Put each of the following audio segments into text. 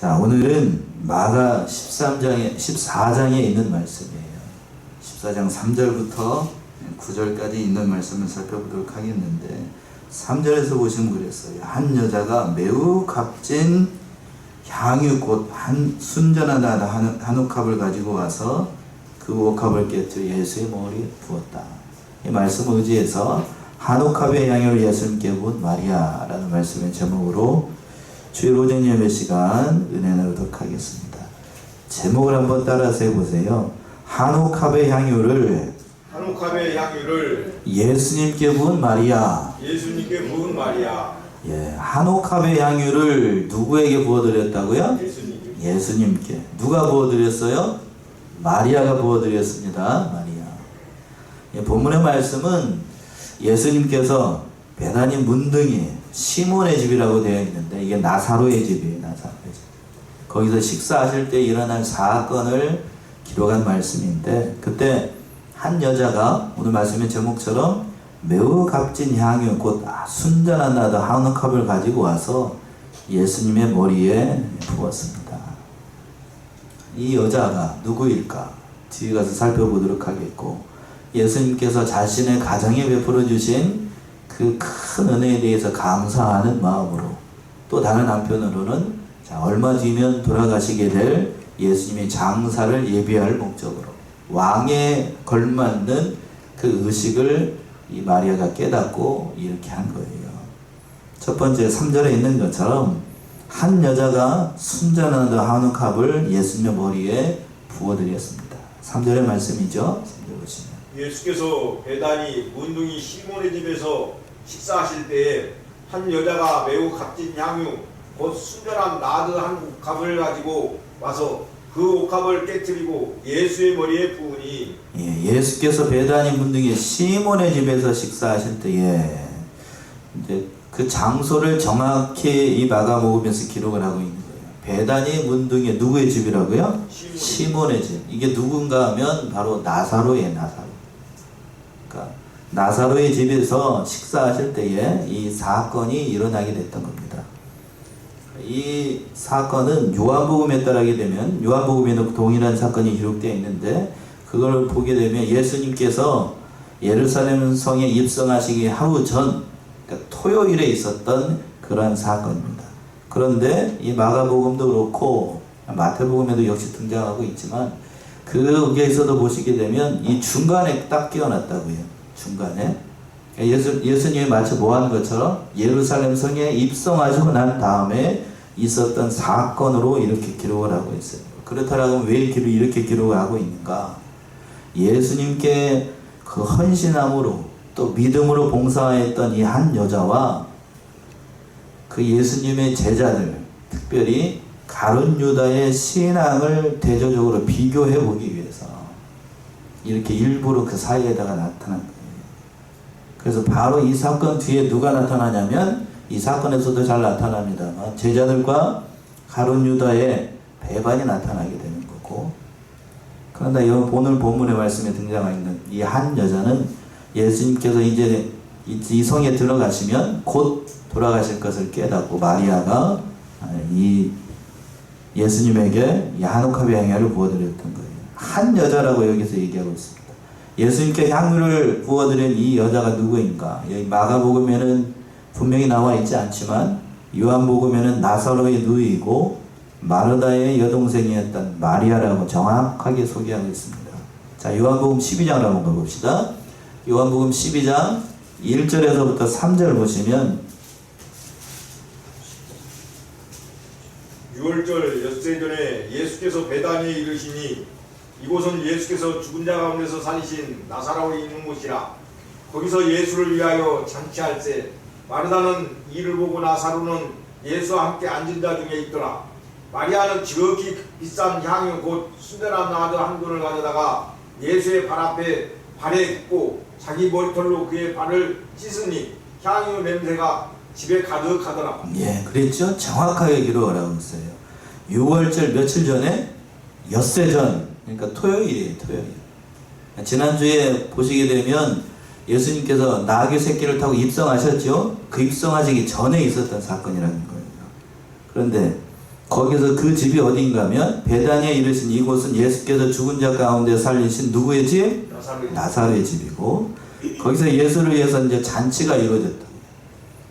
자, 오늘은 마가 14장에 있는 말씀이에요. 14장 3절부터 9절까지 있는 말씀을 살펴보도록 하겠는데, 3절에서 보시면 그랬어요. 한 여자가 매우 값진 향유 곧 순전하다 한 옥합을 가지고 와서 그 옥합을 깨뜨려 예수의 머리에 부었다. 이 말씀을 의지해서 한 옥합의 향유를 예수님께 부은 마리아라는 말씀의 제목으로 주일 오전 예배 시간 은혜 나누도록 하겠습니다. 제목을 한번 따라서 해보세요. 한 옥합의 향유를 예수님께 부은 마리아. 예, 한 옥합의 향유를 누구에게 부어드렸다고요? 예수님께. 누가 부어드렸어요? 마리아가 부어드렸습니다. 마리아. 예, 본문의 말씀은 예수님께서 베다니 문둥이 시몬의 집이라고 되어 있는데, 이게 나사로의 집이에요. 나사로의 집. 거기서 식사하실 때 일어난 사건을 기록한 말씀인데, 그때 한 여자가 오늘 말씀의 제목처럼 매우 값진 향유 곧 순전한 나도 한 옥합을 가지고 와서 예수님의 머리에 부었습니다. 이 여자가 누구일까? 뒤에 가서 살펴보도록 하겠고, 예수님께서 자신의 가정에 베풀어 주신 그 큰 은혜에 대해서 감사하는 마음으로, 또 다른 한편으로는 얼마 뒤면 돌아가시게 될 예수님의 장사를 예비할 목적으로 왕에 걸맞는 그 의식을 이 마리아가 깨닫고 이렇게 한 거예요. 첫 번째 3절에 있는 것처럼 한 여자가 순전한 한 옥합을 예수님의 머리에 부어드렸습니다. 3절의 말씀이죠. 3절 보시면 예수께서 베다니 문둥이 시몬의 집에서 식사하실 때에 한 여자가 매우 값진 향유 곧 순전한 나드 한 옥합을 가지고 와서 그 옥합을 깨뜨리고 예수의 머리에 부으니. 예수께서 베다니 문둥이 시몬의 집에서 식사하실 때에 이제 그 장소를 정확히 이 마가복음에서 기록을 하고 있는 거예요. 베다니 문둥이 누구의 집이라고요? 시몬의 집. 이게 누군가 하면 바로 나사로예요. 나사로. 그러니까 나사로의 집에서 식사하실 때에 이 사건이 일어나게 됐던 겁니다. 이 사건은 요한복음에 따르게 되면, 요한복음에도 동일한 사건이 기록되어 있는데, 그걸 보게 되면 예수님께서 예루살렘 성에 입성하시기 하루 전, 그러니까 토요일에 있었던 그러한 사건입니다. 그런데 이 마가복음도 그렇고 마태복음에도 역시 등장하고 있지만, 거기에서도 보시게 되면 이 중간에 딱 끼워놨다고요. 중간에 예수님이 마치 모한 것처럼 예루살렘 성에 입성하시고 난 다음에 있었던 사건으로 이렇게 기록을 하고 있어요. 그렇다면 왜 이렇게 기록을 하고 있는가? 예수님께 그 헌신함으로 또 믿음으로 봉사했던 이 한 여자와 그 예수님의 제자들, 특별히 가룟 유다의 신앙을 대조적으로 비교해 보기 위해서 이렇게 일부러 그 사이에다가 나타난 거예요. 그래서 바로 이 사건 뒤에 누가 나타나냐면, 이 사건에서도 잘 나타납니다만 제자들과 가룟 유다의 배반이 나타나게 되는 거고, 그런데 오늘 본문의 말씀에 등장하고 있는 이 한 여자는 예수님께서 이제 이 성에 들어가시면 곧 돌아가실 것을 깨닫고 마리아가 이 예수님에게 이 한 옥합의 향유를 부어드렸던 거예요. 한 여자라고 여기서 얘기하고 있습니다. 예수님께 향유를 부어드린 이 여자가 누구인가? 여기 마가복음에는 분명히 나와 있지 않지만 요한복음에는 나사로의 누이이고 마르다의 여동생이었던 마리아라고 정확하게 소개하고 있습니다. 자, 요한복음 12장을 한번 가봅시다. 요한복음 12장 1절에서부터 3절 보시면, 6월절 엿새 전에 예수께서 베다니에 이르시니 이곳은 예수께서 죽은 자 가운데서 살리신 나사로에 있는 곳이라. 거기서 예수를 위하여 잔치할세 마르다는 이를 보고 나사로는 예수와 함께 앉은 자 중에 있더라. 마리아는 지극히 비싼 향유 곧 순전한 나드 한 근을 가져다가 예수의 발 앞에 발에 붓고 자기 머리털로 그의 발을 씻으니 향유 냄새가 집에 가득하더라. 예, 그랬죠? 정확하게 기록을 하고 있어요. 6월절 며칠 전에 엿새 전, 그러니까 토요일이에요. 토요일. 지난주에 보시게 되면 예수님께서 나귀 새끼를 타고 입성하셨죠? 그 입성하시기 전에 있었던 사건이라는 거예요. 그런데 거기서 그 집이 어딘가면 베다니에 이르신 이곳은 예수께서 죽은 자 가운데 살리신 누구의 집? 나사로의 집이고, 거기서 예수를 위해서 이제 잔치가 이루어졌다.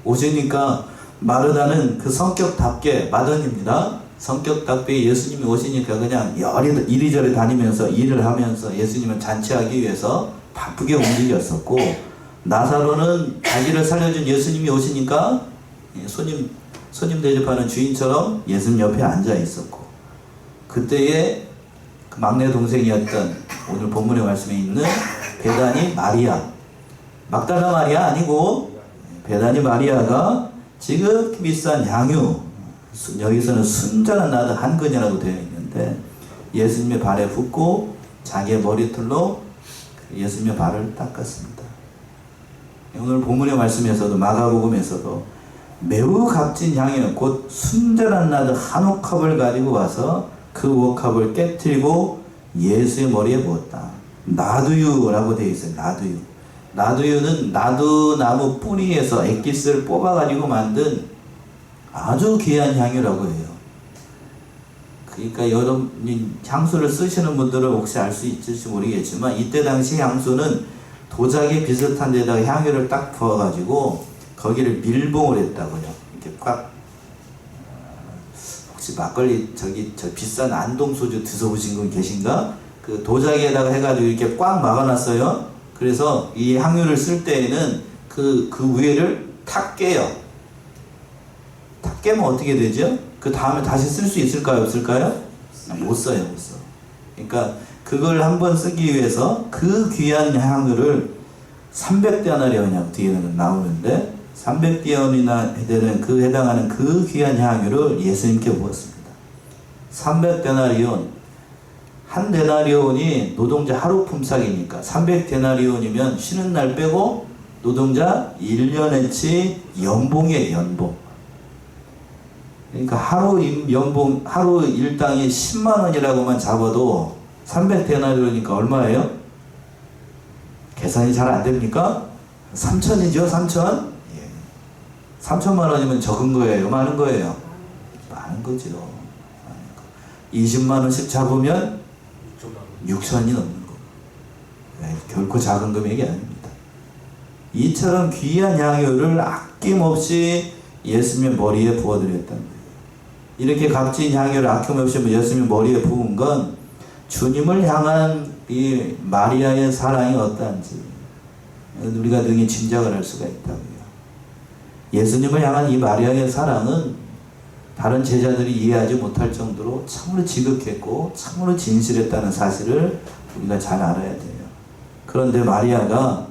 오시니까 마르다는 그 성격답게, 마더니입니다. 성격답게 예수님이 오시니까 그냥 이리저리 다니면서 일을 하면서 예수님을 잔치하기 위해서 바쁘게 움직였었고, 나사로는 자기를 살려준 예수님이 오시니까 손님 대접하는 주인처럼 예수님 옆에 앉아 있었고, 그때의 그 막내 동생이었던 오늘 본문의 말씀에 있는 베다니 마리아, 막달라 마리아 아니고 베다니 마리아가 지극히 비싼 향유, 여기서는 순전한 나드 한 근이라고 되어 있는데, 예수님의 발에 붓고 자기의 머리털로 예수님의 발을 닦았습니다. 오늘 본문의 말씀에서도 마가복음에서도 매우 값진 향유, 곧 순전한 나드 한 옥합을 가지고 와서 그 옥합을 깨뜨리고 예수의 머리에 부었다. 나두유라고 되어 있어요. 나두유. 나두유는 나두나무 뿌리에서 액기스를 뽑아가지고 만든 아주 귀한 향유라고 해요. 그러니까 여러분이 향수를 쓰시는 분들은 혹시 알 수 있을지 모르겠지만, 이때 당시 향수는 도자기 비슷한 데다가 향유를 딱 부어가지고 거기를 밀봉을 했다고요. 이렇게 꽉. 혹시 막걸리 저 비싼 안동 소주 드셔보신 분 계신가? 그 도자기에다가 해가지고 이렇게 꽉 막아놨어요. 그래서 이 향유를 쓸 때에는 그 위에를 탁 깨요. 탁 깨면 어떻게 되죠? 그 다음에 다시 쓸 수 있을까요? 없을까요? 못 써요, 못 써. 그러니까 그걸 한번 쓰기 위해서 그 귀한 향유를 300데나리온이라고 뒤에는 나오는데, 300데나리온이나 되는 그 해당하는 그 귀한 향유를 예수님께 부었습니다. 300데나리온, 한 데나리온이 노동자 하루 품삯이니까 300데나리온이면 쉬는 날 빼고 노동자 1년치 연봉이에요, 연봉. 그러니까 하루 일당이 10만 원이라고만 잡아도 300데나리온이니까 얼마예요? 계산이 잘 안 됩니까? 3천이죠, 3천? 3천만 원이면 적은 거예요, 많은 거예요? 많은 거죠. 20만 원씩 잡으면 6천이 넘는 거. 결코 작은 금액이 아닙니다. 이처럼 귀한 향유를 아낌없이 예수님의 머리에 부어드렸다는 거예요. 이렇게 값진 향유를 아낌없이 예수님의 머리에 부은 건 주님을 향한 이 마리아의 사랑이 어떠한지 우리가 능히 짐작을 할 수가 있다고요. 예수님을 향한 이 마리아의 사랑은 다른 제자들이 이해하지 못할 정도로 참으로 지극했고 참으로 진실했다는 사실을 우리가 잘 알아야 돼요. 그런데 마리아가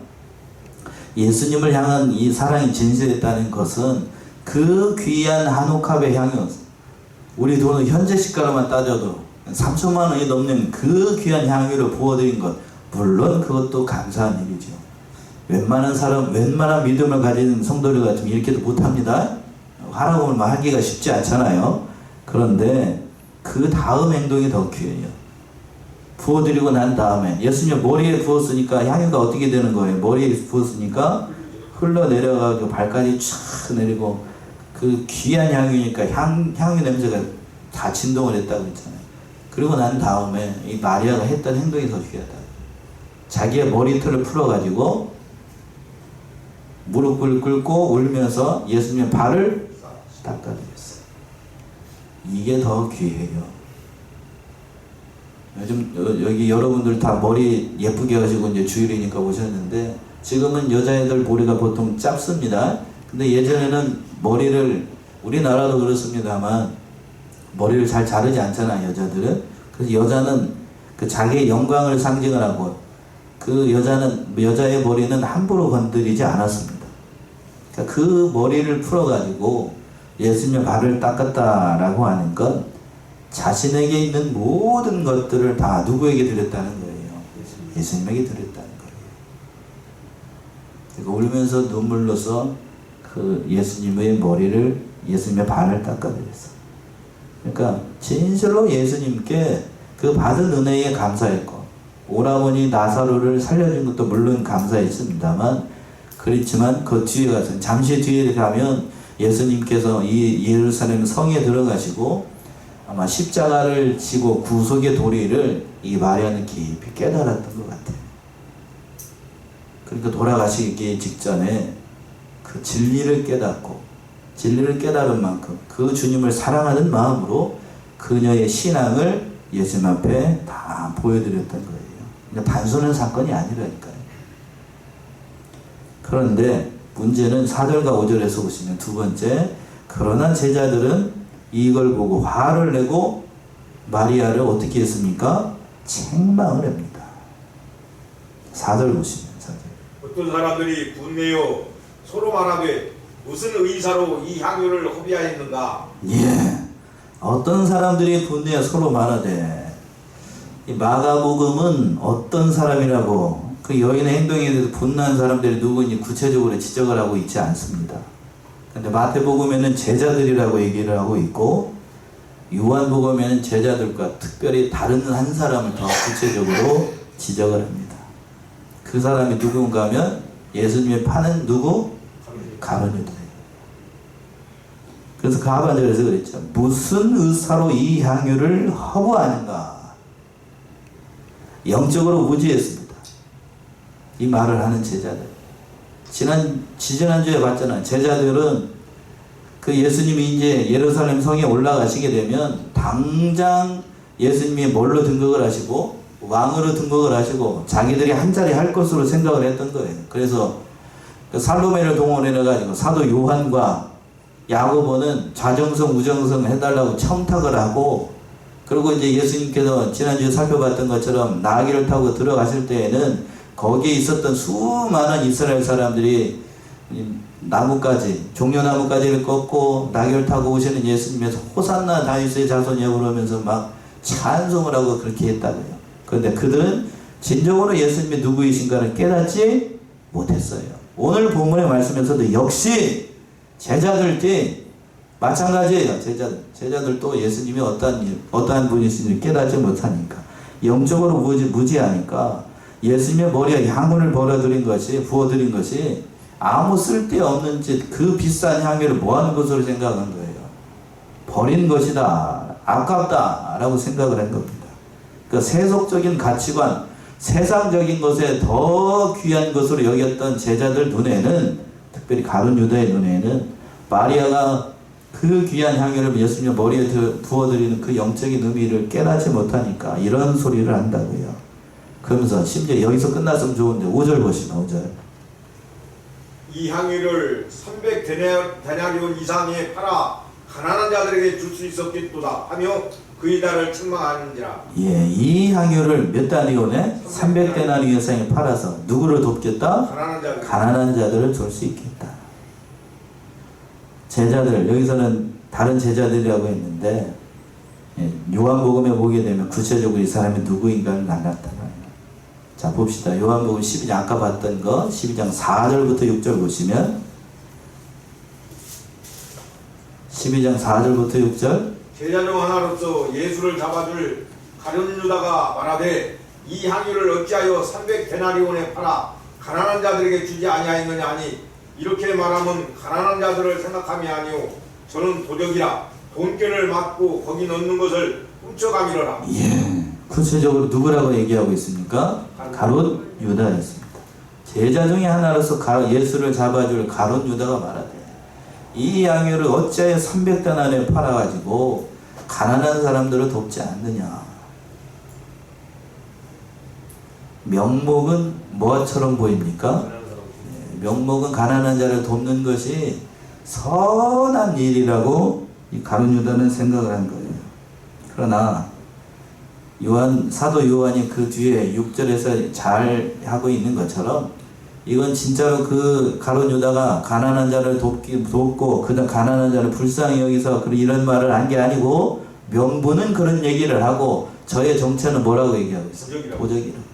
예수님을 향한 이 사랑이 진실했다는 것은 그 귀한 한 옥합의 향유, 우리 돈은 현재 시가로만 따져도 3천만 원이 넘는 그 귀한 향유를 부어드린 것, 물론 그것도 감사한 일이죠. 웬만한 믿음을 가진 성도들 같으면 이렇게도 못합니다. 하라고 하기가 쉽지 않잖아요. 그런데 그 다음 행동이 더 귀해요. 부어드리고 난 다음에 예수님 머리에 부었으니까 향유가 어떻게 되는 거예요? 머리에 부었으니까 흘러내려가지고 발까지 촥 내리고, 그 귀한 향유니까 향유 냄새가 다 진동을 했다고 했잖아요. 그리고 난 다음에 이 마리아가 했던 행동이 더 귀하다. 자기의 머리털을 풀어가지고 무릎을 꿇고 울면서 예수님의 발을 닦아드렸어요. 이게 더 귀해요. 요즘 여기 여러분들 다 머리 예쁘게 하시고 이제 주일이니까 오셨는데, 지금은 여자애들 머리가 보통 짧습니다. 근데 예전에는 머리를, 우리나라도 그렇습니다만 머리를 잘 자르지 않잖아요, 여자들은. 그래서 여자는 그 자기의 영광을 상징을 하고, 그 여자의 머리는 함부로 건드리지 않았습니다. 그러니까 그 머리를 풀어가지고 예수님의 발을 닦았다라고 하는 건 자신에게 있는 모든 것들을 다 누구에게 드렸다는 거예요? 예수님에게 드렸다는 거예요. 그러니까 울면서 눈물로서 그 예수님의 머리를, 예수님의 발을 닦아드렸어요. 그러니까 진실로 예수님께 그 받은 은혜에 감사했고, 오라버니 나사로를 살려준 것도 물론 감사했습니다만, 그렇지만 그 뒤에 가서, 잠시 뒤에 가면 예수님께서 이 예루살렘 성에 들어가시고 아마 십자가를 지고 구속의 도리를 이 마리아는 깊이 깨달았던 것 같아요. 그러니까 돌아가시기 직전에 그 진리를 깨닫고 진리를 깨달은 만큼 그 주님을 사랑하는 마음으로 그녀의 신앙을 예수님 앞에 다 보여드렸던 거예요. 그러니까 단순한 사건이 아니라니까요. 그런데 문제는 4절과 5절에서 보시면 두 번째, 그러나 제자들은 이걸 보고 화를 내고 마리아를 어떻게 했습니까? 책망을 합니다. 4절 보시면 4절. 어떤 사람들이 분내어 서로 말하되 무슨 의사로 이 향유를 허비하였는가? 예. 어떤 사람들이 분내어 서로 말하되, 이 마가복음은 어떤 사람이라고 그 여인의 행동에 대해서 분노한 사람들이 누구인지 구체적으로 지적을 하고 있지 않습니다. 근데 마태복음에는 제자들이라고 얘기를 하고 있고, 요한복음에는 제자들과 특별히 다른 한 사람을 더 구체적으로 지적을 합니다. 그 사람이 누군가 하면 예수님의 파는 누구? 가룟 유다예요. 그래서 그 하반절에서 그랬죠. 무슨 의사로 이 향유를 허구하는가? 영적으로 무지했습니다. 이 말을 하는 제자들. 지지난주에 봤잖아요. 제자들은 그 예수님이 이제 예루살렘 성에 올라가시게 되면 당장 예수님이 뭘로 등극을 하시고 왕으로 등극을 하시고 자기들이 한 자리 할 것으로 생각을 했던 거예요. 그래서 그 살로메를 동원해가지고 사도 요한과 야고보는 좌정성 우정성 해달라고 청탁을 하고, 그리고 이제 예수님께서 지난주에 살펴봤던 것처럼 나귀를 타고 들어가실 때에는 거기에 있었던 수많은 이스라엘 사람들이 나무까지, 종려나무까지를 꺾고 나귀를 타고 오시는 예수님에서 호산나 다윗의 자손이여 그러면서 막 찬송을 하고 그렇게 했다고요. 그런데 그들은 진정으로 예수님이 누구이신가를 깨닫지 못했어요. 오늘 본문의 말씀에서도 역시 제자들끼리 마찬가지예요. 제자들도 예수님이 어떠한 분이신지 깨닫지 못하니까, 영적으로 무지하니까 예수님의 머리에 향을 부어드린 것이 아무 쓸데없는 짓, 그 비싼 향유를 뭐하는 것으로 생각한 거예요. 버린 것이다, 아깝다 라고 생각을 한 겁니다. 그러니까 세속적인 가치관, 세상적인 것에 더 귀한 것으로 여겼던 제자들 눈에는, 특별히 가룟 유다의 눈에는 마리아가 그 귀한 향유를 예수님 머리에 부어드리는 그 영적인 의미를 깨닫지 못하니까 이런 소리를 한다고요. 그러면서 심지어 여기서 끝났으면 좋은데 5절 보시면 5절. 이 향유를 300데나리온 이상에 팔아 가난한 자들에게 줄 수 있었겠도다 하며 그 이달을 책망하는지라. 예, 이 향유를 몇 다리온에? 300데나리온 이상에 팔아서 누구를 돕겠다? 가난한 자들을 줄 수 있겠다. 제자들, 여기서는 다른 제자들이라고 했는데, 예, 요한복음에 보게 되면 구체적으로 이 사람이 누구인가를 나타나요. 자, 봅시다. 요한복음 12장, 아까 봤던 거 12장 4절부터 6절 보시면, 12장 4절부터 6절. 제자 중 하나로서 예수를 잡아줄 가룟 유다가 말하되 이 향유를 어찌하여 300데나리온에 팔아 가난한 자들에게 주지 아니하였느냐 하니, 이렇게 말하면 가난한 자들을 생각함이 아니오 저는 도적이라 돈꾀를 맞고 거기 넣는 것을 훔쳐가미러라. 예, 구체적으로 누구라고 얘기하고 있습니까? 가룟 유다였습니다. 제자 중에 하나로서 예수를 잡아줄 가룟 유다가 말하되 이 향유를 어찌하여 300데나리온에 팔아가지고 가난한 사람들을 돕지 않느냐. 명목은 뭐처럼 보입니까? 명목은 가난한 자를 돕는 것이 선한 일이라고 이 가룟 유다는 생각을 한 거예요. 그러나 사도 요한이 그 뒤에 6절에서 잘 하고 있는 것처럼 이건 진짜로 그 가룟 유다가 가난한 자를 돕고 그 가난한 자를 불쌍히 여기서 이런 말을 한 게 아니고, 명분은 그런 얘기를 하고 저의 정체는 뭐라고 얘기하고 있어요? 도적이라고.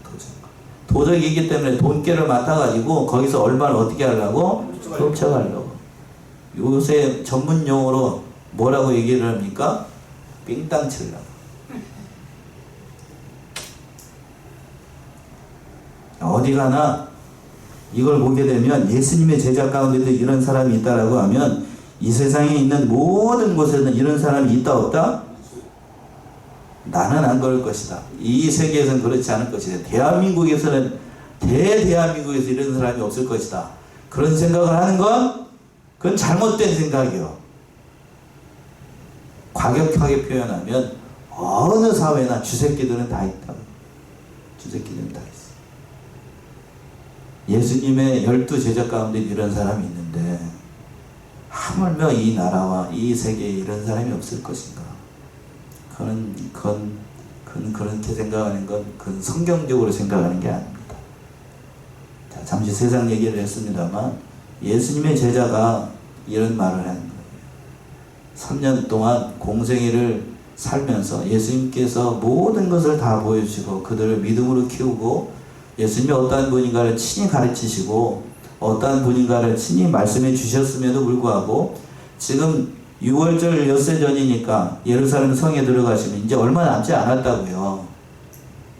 도적이기 때문에 돈깨를 맡아가지고 거기서 얼마를 어떻게 하려고? 훔쳐가려고. 요새 전문 용어로 뭐라고 얘기를 합니까? 삥땅 치려고. 어디 가나 이걸 보게 되면 예수님의 제자 가운데도 이런 사람이 있다라고 하면 이 세상에 있는 모든 곳에는 이런 사람이 있다 없다? 나는 안 그럴 것이다. 이 세계에서는 그렇지 않을 것이다. 대한민국에서는 대한민국에서 이런 사람이 없을 것이다. 그런 생각을 하는 건 그건 잘못된 생각이요. 과격하게 표현하면 어느 사회나 쥐새끼들은 다 있다. 쥐새끼들은 다 있어. 예수님의 12제자 가운데 이런 사람이 있는데 하물며 이 나라와 이 세계에 이런 사람이 없을 것인가? 그건 그렇게 생각하는 건 그건 성경적으로 생각하는 게 아닙니다. 자, 잠시 세상 얘기를 했습니다만 예수님의 제자가 이런 말을 하는 거예요. 3년 동안 공생애를 살면서 예수님께서 모든 것을 다 보여주시고 그들을 믿음으로 키우고 예수님이 어떠한 분인가를 친히 가르치시고 어떠한 분인가를 친히 말씀해 주셨음에도 불구하고 지금 6월절 엿새 전이니까 예루살렘 성에 들어가시면 이제 얼마 남지 않았다고요.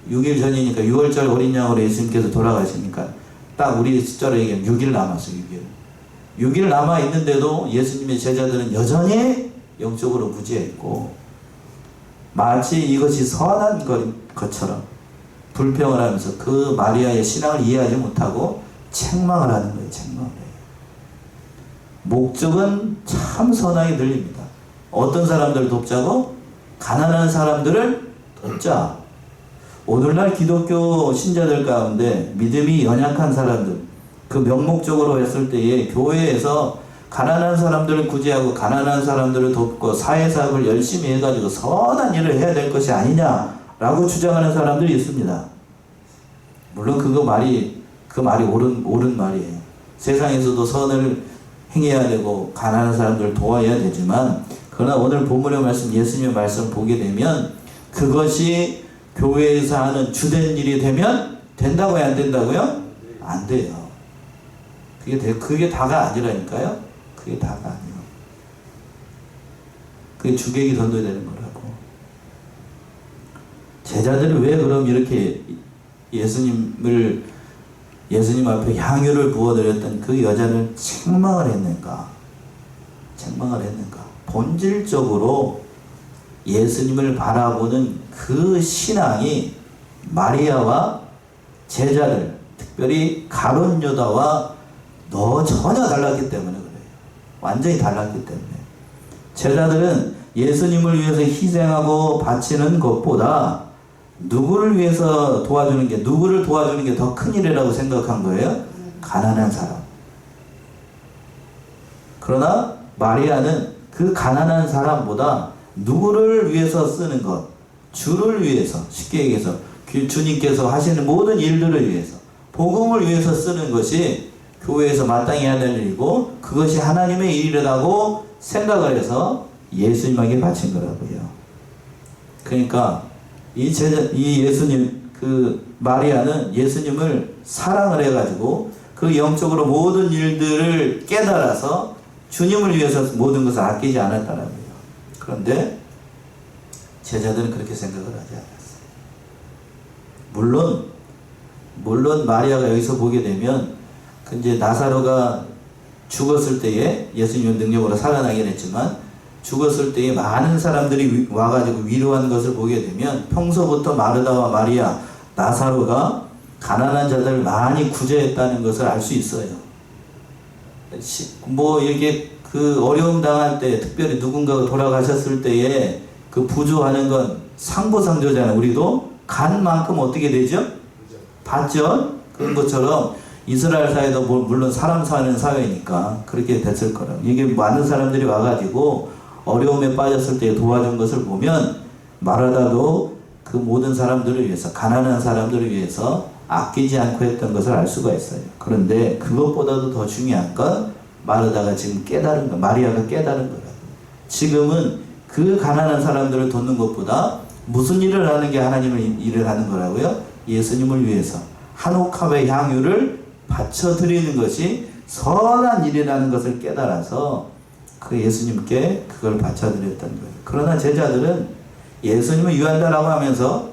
6일 전이니까 6월절 어린 양으로 예수님께서 돌아가시니까 딱 우리 숫자로 얘기하면 6일 남았어요. 6일 남아 있는데도 예수님의 제자들은 여전히 영적으로 무지했고 마치 이것이 선한 것처럼 불평을 하면서 그 마리아의 신앙을 이해하지 못하고 책망을 하는 거예요. 책망을 해요. 목적은 참 선하게 들립니다. 어떤 사람들을 돕자고? 가난한 사람들을 돕자. 오늘날 기독교 신자들 가운데 믿음이 연약한 사람들, 그 명목적으로 했을 때에 교회에서 가난한 사람들을 구제하고 가난한 사람들을 돕고 사회사업을 열심히 해가지고 선한 일을 해야 될 것이 아니냐라고 주장하는 사람들이 있습니다. 물론 그 말이 옳은 말이에요. 세상에서도 선을 행해야 되고 가난한 사람들을 도와야 되지만 그러나 오늘 본문의 말씀 예수님의 말씀을 보게 되면 그것이 교회에서 하는 주된 일이 되면 된다고요? 안 된다고요? 안 돼요. 그게 다가 아니라니까요. 그게 다가 아니에요. 그게 주객이 던져야 되는 거라고. 제자들이 왜 그럼 이렇게 예수님 앞에 향유를 부어드렸던 그 여자를 책망을 했는가? 본질적으로 예수님을 바라보는 그 신앙이 마리아와 제자들, 특별히 가룟 유다와 전혀 달랐기 때문에 그래요. 완전히 달랐기 때문에. 제자들은 예수님을 위해서 희생하고 바치는 것보다 누구를 도와주는 게 더 큰 일이라고 생각한 거예요? 가난한 사람. 그러나 마리아는 그 가난한 사람보다 누구를 위해서 쓰는 것, 주를 위해서, 쉽게 얘기해서 주님께서 하시는 모든 일들을 위해서, 복음을 위해서 쓰는 것이 교회에서 마땅히 해야 될 일이고 그것이 하나님의 일이라고 생각을 해서 예수님에게 바친 거라고요. 그러니까 마리아는 예수님을 사랑을 해가지고 그 영적으로 모든 일들을 깨달아서 주님을 위해서 모든 것을 아끼지 않았다는 거예요. 그런데 제자들은 그렇게 생각을 하지 않았어요. 물론 마리아가 여기서 보게 되면 이제 나사로가 죽었을 때에 예수님은 능력으로 살아나긴 했지만 죽었을 때에 많은 사람들이 와가지고 위로한 것을 보게 되면 평소부터 마르다와 마리아, 나사로가 가난한 자들을 많이 구제했다는 것을 알 수 있어요. 이렇게 그 어려움 당할 때, 특별히 누군가가 돌아가셨을 때에 그 부조하는 건 상보상조잖아요. 우리도 간 만큼 어떻게 되죠? 받죠? 그런 것처럼 이스라엘 사회도 물론 사람 사는 사회니까 그렇게 됐을 거라고. 이게 많은 사람들이 와가지고 어려움에 빠졌을 때 도와준 것을 보면 마르다도 그 모든 사람들을 위해서, 가난한 사람들을 위해서 아끼지 않고 했던 것을 알 수가 있어요. 그런데 그것보다도 더 중요한 건 마르다가 지금 깨달은 거, 마리아가 깨달은 거라고. 지금은 그 가난한 사람들을 돕는 것보다 무슨 일을 하는 게 하나님의 일을 하는 거라고요? 예수님을 위해서 한 옥합의 향유를 바쳐드리는 것이 선한 일이라는 것을 깨달아서 그 예수님께 그걸 바쳐드렸던 거예요. 그러나 제자들은 예수님을 유한다라고 하면서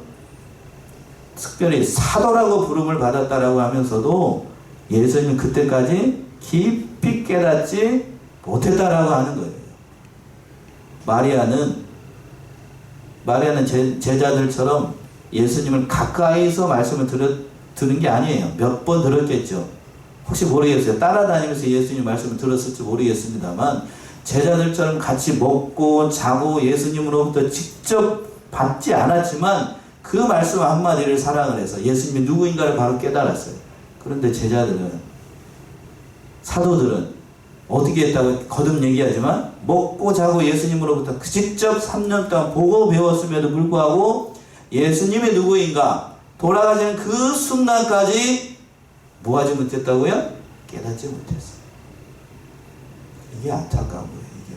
특별히 사도라고 부름을 받았다라고 하면서도 예수님은 그때까지 깊이 깨닫지 못했다라고 하는 거예요. 마리아는 마리아는 제자들처럼 예수님을 가까이서 말씀을 들은 게 아니에요. 몇 번 들었겠죠. 혹시 모르겠어요. 따라다니면서 예수님 말씀을 들었을지 모르겠습니다만 제자들처럼 같이 먹고 자고 예수님으로부터 직접 받지 않았지만 그 말씀 한마디를 사랑을 해서 예수님이 누구인가를 바로 깨달았어요. 그런데 제자들은, 사도들은 어떻게 했다고 거듭 얘기하지만 먹고 자고 예수님으로부터 직접 3년 동안 보고 배웠음에도 불구하고 예수님이 누구인가 돌아가시는 그 순간까지 뭐 하지 못했다고요? 깨닫지 못했어요. 이게 안타까운 거예요. 이게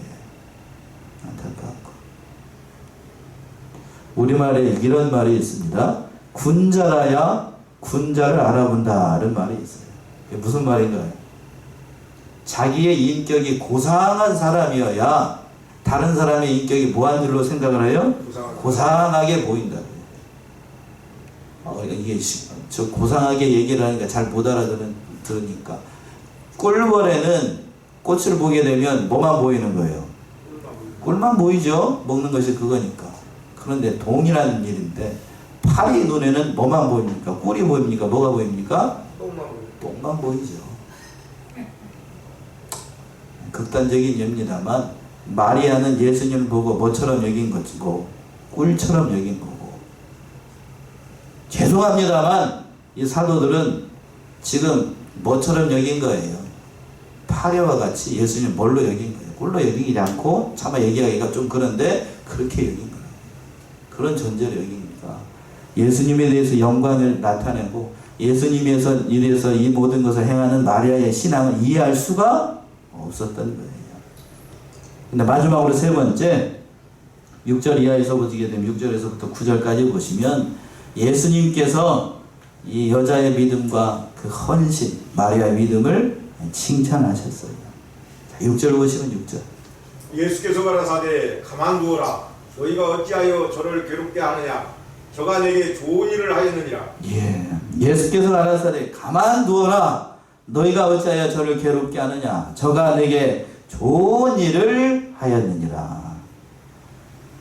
안타까운 거. 우리말에 이런 말이 있습니다. 군자라야 군자를 알아본다는 말이 있어요. 이게 무슨 말인가요? 자기의 인격이 고상한 사람이어야 다른 사람의 인격이 뭐한 줄로 생각을 해요? 고상하게 보인다고요. 이게 저 고상하게 얘기를 하니까 잘 못 알아들으니까 꿀벌에는 꽃을 보게 되면 뭐만 보이는 거예요? 꿀만 보이죠? 먹는 것이 그거니까. 그런데 동일한 일인데 파리 눈에는 뭐만 보입니까? 꿀이 보입니까? 뭐가 보입니까? 똥만 보이죠. 극단적인 예입니다만 마리아는 예수님을 보고 뭐처럼 여긴 것이고 꿀처럼 여긴 거고, 죄송합니다만 이 사도들은 지금 뭐처럼 여긴 거예요? 파리와 같이 예수님 뭘로 여긴 거예요? 꿀로 여기지 않고, 차마 얘기하기가 좀 그런데 그렇게 여긴 거예요. 그런 존재로 여깁니다. 예수님에 대해서 영광을 나타내고 예수님에서 이래서 이 모든 것을 행하는 마리아의 신앙을 이해할 수가 없었던 거예요. 근데 마지막으로 세 번째, 6절 이하에서 보시게 되면 6절에서부터 9절까지 보시면 예수님께서 이 여자의 믿음과 그 헌신, 마리아의 믿음을 칭찬하셨어요. 자, 6절 보시면 6절. 예수께서 가라사대 가만두어라. 너희가 어찌하여 저를 괴롭게 하느냐. 저가 내게 좋은 일을 하였느니라. 예수께서 가라사대 가만두어라. 너희가 어찌하여 저를 괴롭게 하느냐. 저가 내게 좋은 일을 하였느니라.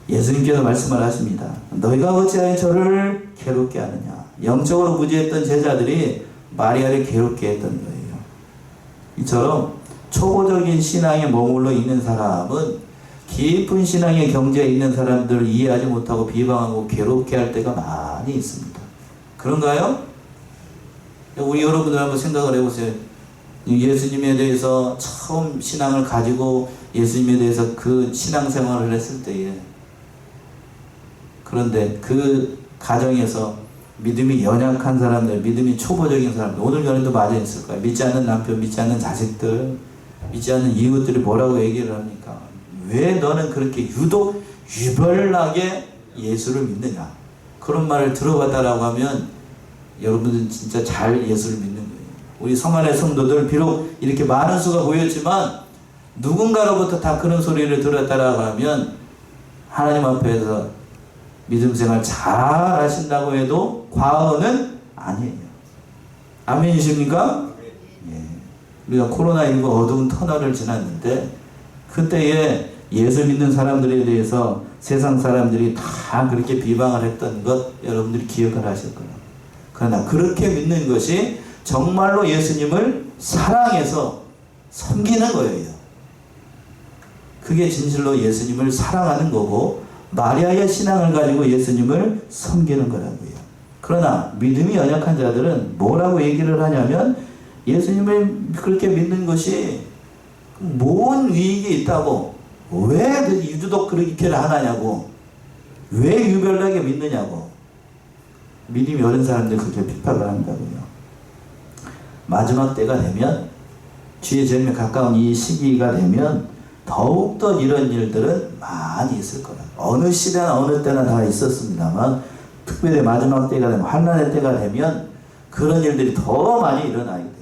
예수님께서 말씀을 하십니다. 너희가 어찌하여 저를 괴롭게 하느냐. 영적으로 무지했던 제자들이 마리아를 괴롭게 했던 거예요. 이처럼 초보적인 신앙에 머물러 있는 사람은 깊은 신앙의 경지에 있는 사람들을 이해하지 못하고 비방하고 괴롭게 할 때가 많이 있습니다. 그런가요? 우리 여러분들 한번 생각을 해보세요. 예수님에 대해서 처음 신앙을 가지고 예수님에 대해서 그 신앙생활을 했을 때에, 그런데 그 가정에서 믿음이 연약한 사람들, 믿음이 초보적인 사람들, 오늘 전에도 맞아 있을 거예요. 믿지 않는 남편, 믿지 않는 자식들, 믿지 않는 이웃들이 뭐라고 얘기를 합니까? 왜 너는 그렇게 유독 유별나게 예수를 믿느냐? 그런 말을 들어봤다라고 하면 여러분들은 진짜 잘 예수를 믿는 거예요. 우리 성 안의 성도들 비록 이렇게 많은 수가 보였지만 누군가로부터 다 그런 소리를 들었다라고 하면 하나님 앞에서 믿음 생활 잘 하신다고 해도 과언은 아니에요. 아멘이십니까? 우리가 코로나19 어두운 터널을 지났는데 그때에 예수 믿는 사람들에 대해서 세상 사람들이 다 그렇게 비방을 했던 것 여러분들이 기억을 하실 거예요. 그러나 그렇게 믿는 것이 정말로 예수님을 사랑해서 섬기는 거예요. 그게 진실로 예수님을 사랑하는 거고 마리아의 신앙을 가지고 예수님을 섬기는 거라고요. 그러나 믿음이 연약한 자들은 뭐라고 얘기를 하냐면 예수님을 그렇게 믿는 것이 뭔 이익이 있다고, 왜 유독 그렇게 하느냐고, 왜 유별나게 믿느냐고, 믿음이 어린 사람들 그렇게 비판을 한다고요. 마지막 때가 되면, 주의 재림에 가까운 이 시기가 되면 더욱더 이런 일들은 많이 있을 거라. 어느 시대나 어느 때나 다 있었습니다만 특별히 마지막 때가 되면, 환난의 때가 되면 그런 일들이 더 많이 일어나게 돼요.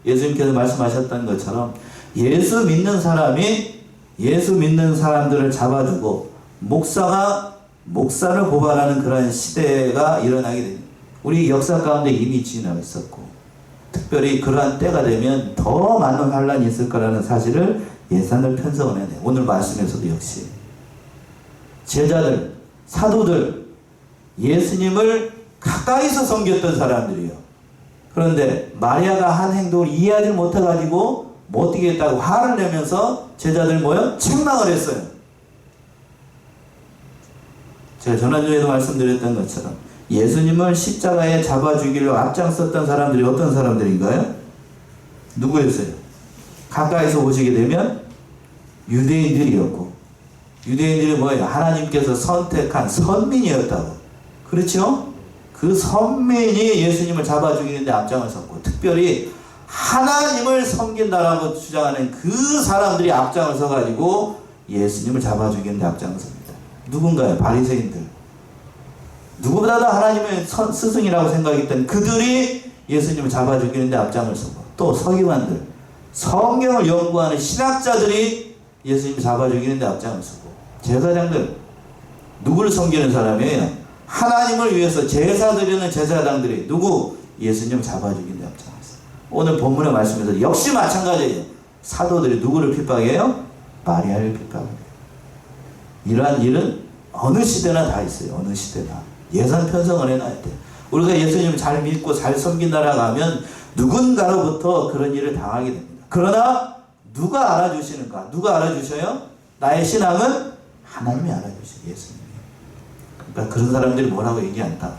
예수님께서 말씀하셨던 것처럼 예수 믿는 사람이 예수 믿는 사람들을 잡아주고 목사가 목사를 고발하는 그런 시대가 일어나게 됩니다. 우리 역사 가운데 이미 지나고 있었고 특별히 그러한 때가 되면 더 많은 환란이 있을 거라는 사실을 예산을 편성을 해야 돼요. 오늘 말씀에서도 역시 제자들 사도들, 예수님을 가까이서 섬겼던 사람들이에요. 그런데 마리아가 한 행동을 이해하지 못해가지고 못 되겠다고 화를 내면서 제자들 모여 책망을 했어요. 제가 전환주에도 말씀드렸던 것처럼 예수님을 십자가에 잡아 죽이려 앞장섰던 사람들이 어떤 사람들인가요? 누구였어요? 가까이서 보시게 되면 유대인들이었고, 유대인들이 뭐예요? 하나님께서 선택한 선민이었다고. 그렇죠? 그 선민이 예수님을 잡아 죽이는데 앞장을 섰고, 특별히 하나님을 섬긴다라고 주장하는 그 사람들이 앞장을 서가지고 예수님을 잡아 죽이는데 앞장을 섭니다. 누군가요? 바리새인들. 누구보다도 하나님의 스승이라고 생각했던 그들이 예수님을 잡아 죽이는데 앞장을 서고, 또 서기관들, 성경을 연구하는 신학자들이 예수님을 잡아 죽이는데 앞장을 서고, 제사장들, 누구를 섬기는 사람이에요? 하나님을 위해서 제사 드리는 제사장들이 누구? 예수님을 잡아 죽이는데 앞장을 서고. 오늘 본문의 말씀에서 역시 마찬가지예요. 사도들이 누구를 핍박해요? 마리아를 핍박해요. 이러한 일은 어느 시대나 다 있어요. 어느 시대나. 예산 편성을 해놔야 돼요. 우리가 예수님을 잘 믿고 잘 섬긴다라고 하면 누군가로부터 그런 일을 당하게 됩니다. 그러나 누가 알아주시는가? 누가 알아주셔요? 나의 신앙은 하나님이 알아주셔요. 예수님이. 그러니까 그런 사람들이 뭐라고 얘기한다.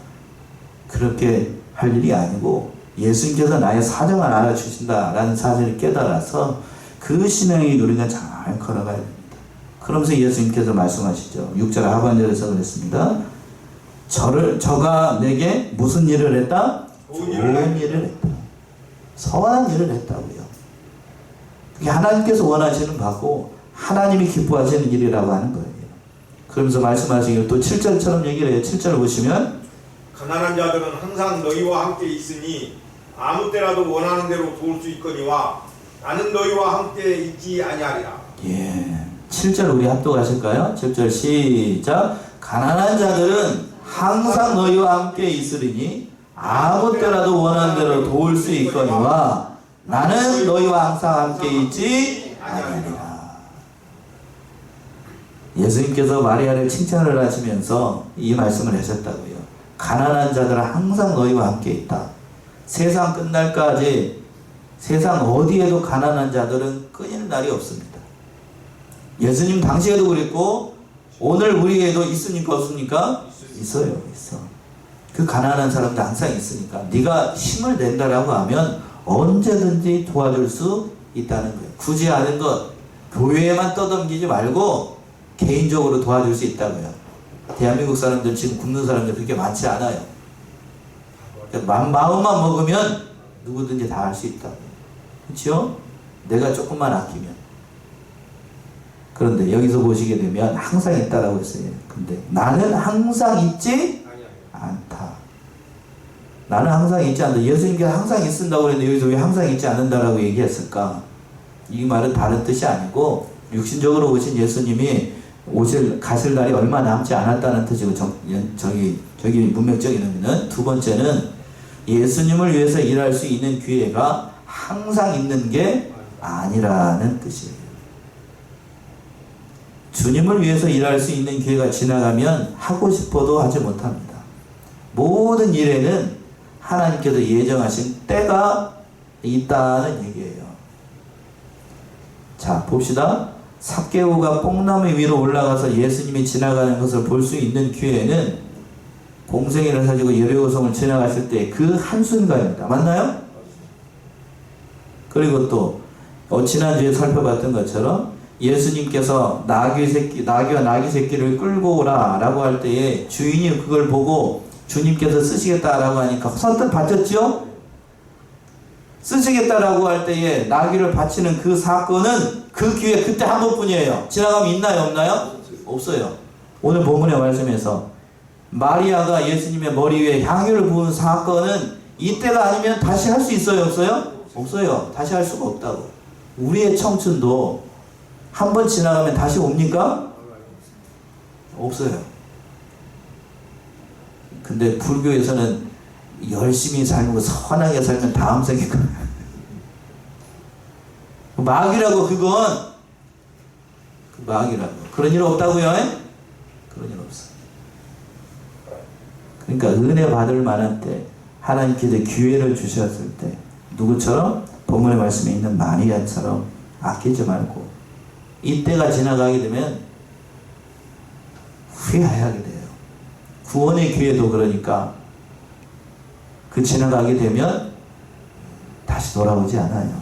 그렇게 할 일이 아니고 예수님께서 나의 사정을 알아주신다라는 사실을 깨달아서 그 신앙이 우리가 잘 걸어가야 됩니다. 그러면서 예수님께서 말씀하시죠. 6절 하반절에서 그랬습니다. 저가 내게 무슨 일을 했다? 좋은 일을 했다. 선한 일을 했다고요. 그게 하나님께서 원하시는 바고 하나님이 기뻐하시는 일이라고 하는 거예요. 그러면서 말씀하시기를 또 7절처럼 얘기를 해요. 7절 보시면 가난한 자들은 항상 너희와 함께 있으니 아무 때라도 원하는 대로 도울 수 있거니와 나는 너희와 함께 있지 아니하리라. 예, 7절 우리 합독하실까요? 7절 시작. 가난한 자들은 항상 너희와 함께 있으리니 아무 때라도 원하는 대로 도울 수 있거니와 나는 너희와 항상 함께 있지 아니하리라. 예수님께서 마리아를 칭찬을 하시면서 이 말씀을 하셨다고요. 가난한 자들은 항상 너희와 함께 있다. 세상 끝날까지 세상 어디에도 가난한 자들은 끊일 날이 없습니다. 예수님 당시에도 그랬고 오늘 우리에도 있으니까 없습니까? 있어요. 있어. 그 가난한 사람도 항상 있으니까 네가 힘을 낸다라고 하면 언제든지 도와줄 수 있다는 거예요. 굳이 하는 것 교회에만 떠넘기지 말고 개인적으로 도와줄 수 있다고요. 대한민국 사람들 지금 굶는 사람들 그렇게 많지 않아요. 마음만 먹으면 누구든지 다 할 수 있다고요. 그렇죠? 내가 조금만 아끼면. 그런데 여기서 보시게 되면 항상 있다라고 했어요. 근데 나는 항상 있지 않다. 나는 항상 있지 않는다. 예수님께서 항상 있는다고 그랬는데 여기서 왜 항상 있지 않는다라고 얘기했을까? 이 말은 다른 뜻이 아니고 육신적으로 오신 예수님이 가실 날이 얼마 남지 않았다는 뜻이고 저기 문맥적인 의미는 두 번째는 예수님을 위해서 일할 수 있는 기회가 항상 있는 게 아니라는 뜻이에요. 주님을 위해서 일할 수 있는 기회가 지나가면 하고 싶어도 하지 못합니다. 모든 일에는 하나님께서 예정하신 때가 있다는 얘기예요. 자, 봅시다. 삭개오가 뽕나무 위로 올라가서 예수님이 지나가는 것을 볼 수 있는 기회는 공생애를 가지고 여리고성을 지나갔을 때 그 한순간입니다. 맞나요? 그리고 또 지난주에 살펴봤던 것처럼 예수님께서 나귀와 나귀 새끼를 끌고 오라 라고 할 때에 주인이 그걸 보고 주님께서 쓰시겠다라고 하니까 선뜻 바쳤죠? 쓰시겠다라고 할 때에 나귀를 바치는 그 사건은 그 기회 그때 한 번뿐이에요. 지나가면 있나요? 없나요? 없어요. 오늘 본문의 말씀에서 마리아가 예수님의 머리 위에 향유를 부은 사건은 이때가 아니면 다시 할 수 있어요? 없어요? 없어요. 다시 할 수가 없다고. 우리의 청춘도 한 번 지나가면 다시 옵니까? 없어요. 근데 불교에서는 열심히 살고 선하게 살면 다음 생에 마귀라고 그건 마귀라고. 그런 일 없다고요? 그런 일 없어. 그러니까 은혜 받을 만한 때 하나님께서 기회를 주셨을 때 누구처럼? 본문의 말씀에 있는 마리아처럼 아끼지 말고 이때가 지나가게 되면 후회하게 돼요. 구원의 기회도 그러니까 그 지나가게 되면 다시 돌아오지 않아요.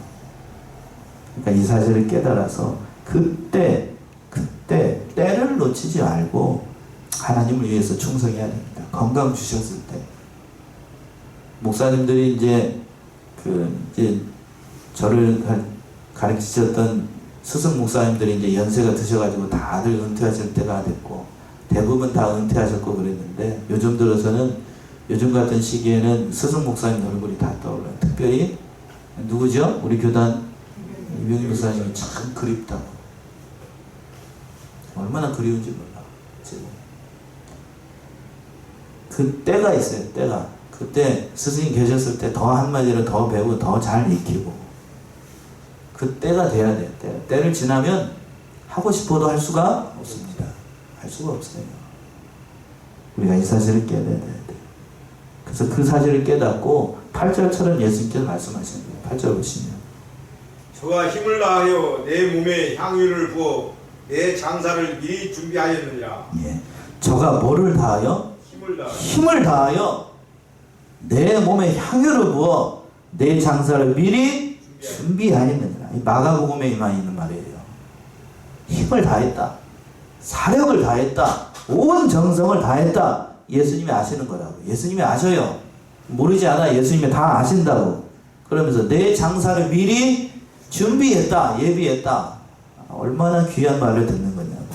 그러니까 이 사실을 깨달아서 그때 때를 놓치지 말고 하나님을 위해서 충성해야 됩니다. 건강 주셨을 때 목사님들이 이제 저를 가르치셨던 스승 목사님들이 이제 연세가 드셔가지고 다들 은퇴하실 때가 됐고 대부분 다 은퇴하셨고 그랬는데 요즘 들어서는 요즘 같은 시기에는 스승 목사님 얼굴이 다 떠올라요. 특별히 누구죠? 우리 교단 이병희 목사님이 참 그립다고. 얼마나 그리운지 몰라. 지금. 그 때가 있어요. 때가. 그때 스승이 계셨을 때 더 한마디로 더 배우고 더 잘 익히고 그 때가 돼야 돼요. 때를 지나면 하고 싶어도 할 수가 없습니다. 할 수가 없어요. 우리가 이 사실을 깨달아야 돼요. 그래서 그 사실을 깨닫고 8절처럼 예수님께서 말씀하시는 거예요. 8절 보시면 저가 힘을 다하여 내 몸에 향유를 부어 내 장사를 미리 준비하였느니라. 예. 저가 뭐를 다하여? 힘을 다하여 내 몸에 향유를 부어 내 장사를 미리 준비하였느니라. 이 마가복음에 이만 있는 말이에요. 힘을 다했다. 사력을 다했다. 온 정성을 다했다. 예수님이 아시는 거라고. 예수님이 아셔요. 모르지 않아. 예수님이 다 아신다고. 그러면서 내 장사를 미리 준비했다. 예비했다. 얼마나 귀한 말을 듣는 거냐고.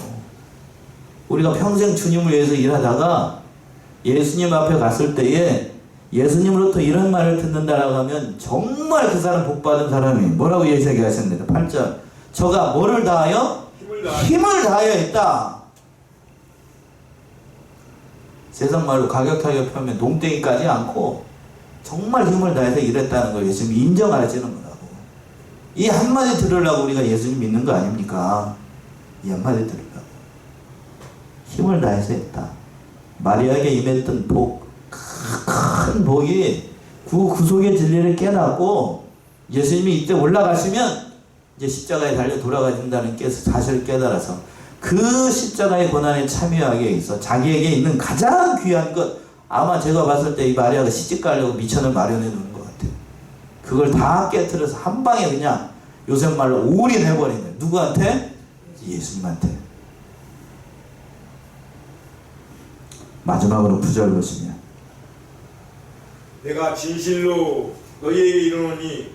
우리가 평생 주님을 위해서 일하다가 예수님 앞에 갔을 때에 예수님으로부터 이런 말을 듣는다라고 하면 정말 그 사람 복받은 사람이 뭐라고 얘기하셨습니다. 8절 저가 뭐를 다하여? 힘을 다하여 했다. 세상 말로 가격하게 표하면 농땡이 까지 않고 정말 힘을 다해서 일했다는 걸 예수님이 인정하시는 거라고. 이 한마디 들으려고 우리가 예수님 믿는 거 아닙니까? 이 한마디 들으려고. 힘을 다해서 했다. 마리아에게 임했던 복, 큰 복이 그 구속의 진리를 깨닫고 예수님이 이때 올라가시면 이제 십자가에 달려 돌아가신다는 사실을 깨달아서 그 십자가의 고난에 참여하기 위해서 자기에게 있는 가장 귀한 것, 아마 제가 봤을 때 이 마리아가 시집 가려고 미천을 마련해 놓은 것 같아요. 그걸 다 깨트려서 한 방에 그냥 요새 말로 올인해버린 거예요. 누구한테? 예수님한테. 마지막으로 9절 보시면 내가 진실로 너희에게 이르노니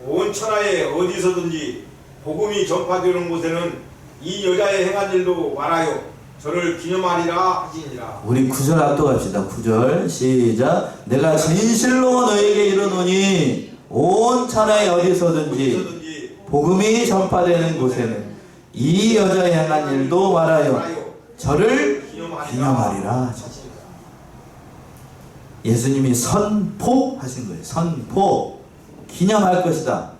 온 천하에 어디서든지 복음이 전파되는 곳에는 이 여자의 행한 일도 말하여 저를 기념하리라 하시니라. 우리 9절 압도합시다. 9절 시작. 내가 진실로 너에게 이르노니 온 천하에 어디서든지 복음이 전파되는 곳에는 이 여자의 행한 일도 말하여 저를 기념하리라. 예수님이 선포하신 거예요. 선포. 기념할 것이다.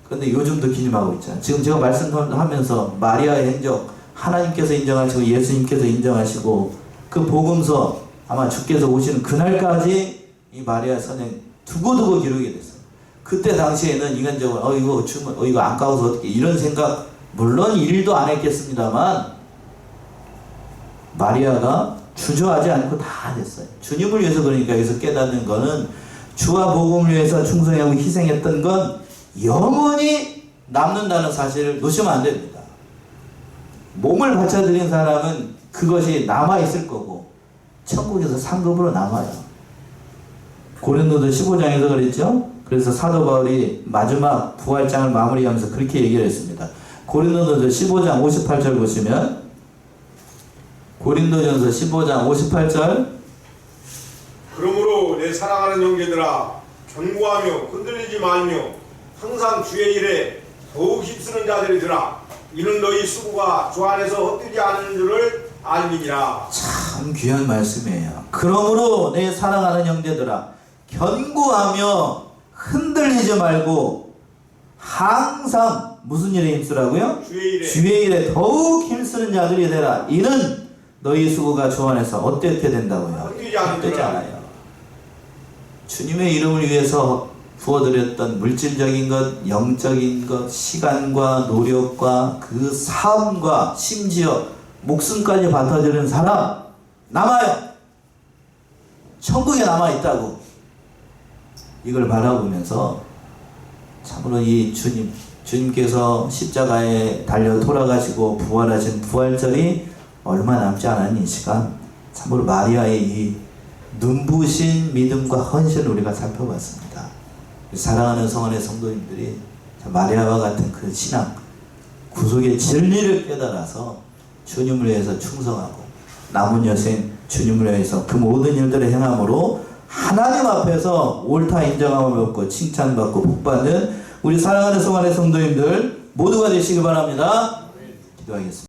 그런데 요즘도 기념하고 있잖아요. 지금 제가 말씀하면서 마리아의 행적 하나님께서 인정하시고 예수님께서 인정하시고 그 복음서 아마 주께서 오시는 그날까지 이 마리아 선행 두고두고 기록이 됐어요. 그때 당시에는 인간적으로 이거 아까워서 어떻게 이런 생각 물론 일도 안 했겠습니다만 마리아가 주저하지 않고 다 됐어요. 주님을 위해서 그러니까 여기서 깨닫는 거는 주와 복음을 위해서 충성하고 희생했던 건 영원히 남는다는 사실을 놓치면 안 됩니다. 몸을 바쳐드린 사람은 그것이 남아있을 거고 천국에서 상급으로 남아요. 고린도서 15장에서 그랬죠. 그래서 사도 바울이 마지막 부활장을 마무리하면서 그렇게 얘기를 했습니다. 고린도전서 15장 58절 보시면 고린도전서 15장 58절 그러므로 내 사랑하는 형제들아 견고하며 흔들리지 말며 항상 주의 일에 더욱 힘쓰는 자들이더라. 이는 너희 수고가 주 안에서 헛되지 않은 줄을 알미니라. 참 귀한 말씀이에요. 그러므로 내 사랑하는 형제들아 견고하며 흔들리지 말고 항상 무슨 일에 힘쓰라고요? 주의 일에 더욱 힘쓰는 자들이 되라. 이는 너희 수고가 주 안에서 어떻게 된다고요? 헛되지 않은 되지 줄 알아요. 않아요. 주님의 이름을 위해서 부어드렸던 물질적인 것, 영적인 것, 시간과 노력과 그 삶과 심지어 목숨까지 바쳐주는 사람 남아요. 천국에 남아있다고. 이걸 바라보면서 참으로 이 주님께서 십자가에 달려 돌아가시고 부활하신 부활절이 얼마 남지 않은 이 시간, 참으로 마리아의 이 눈부신 믿음과 헌신을 우리가 살펴봤습니다. 사랑하는 성원의 성도님들이 마리아와 같은 그 신앙, 구속의 진리를 깨달아서 주님을 위해서 충성하고 남은 여생 주님을 위해서 그 모든 일들을 행함으로 하나님 앞에서 옳다 인정함을 받고 칭찬받고 복받는 우리 사랑하는 성원의 성도님들 모두가 되시길 바랍니다. 기도하겠습니다.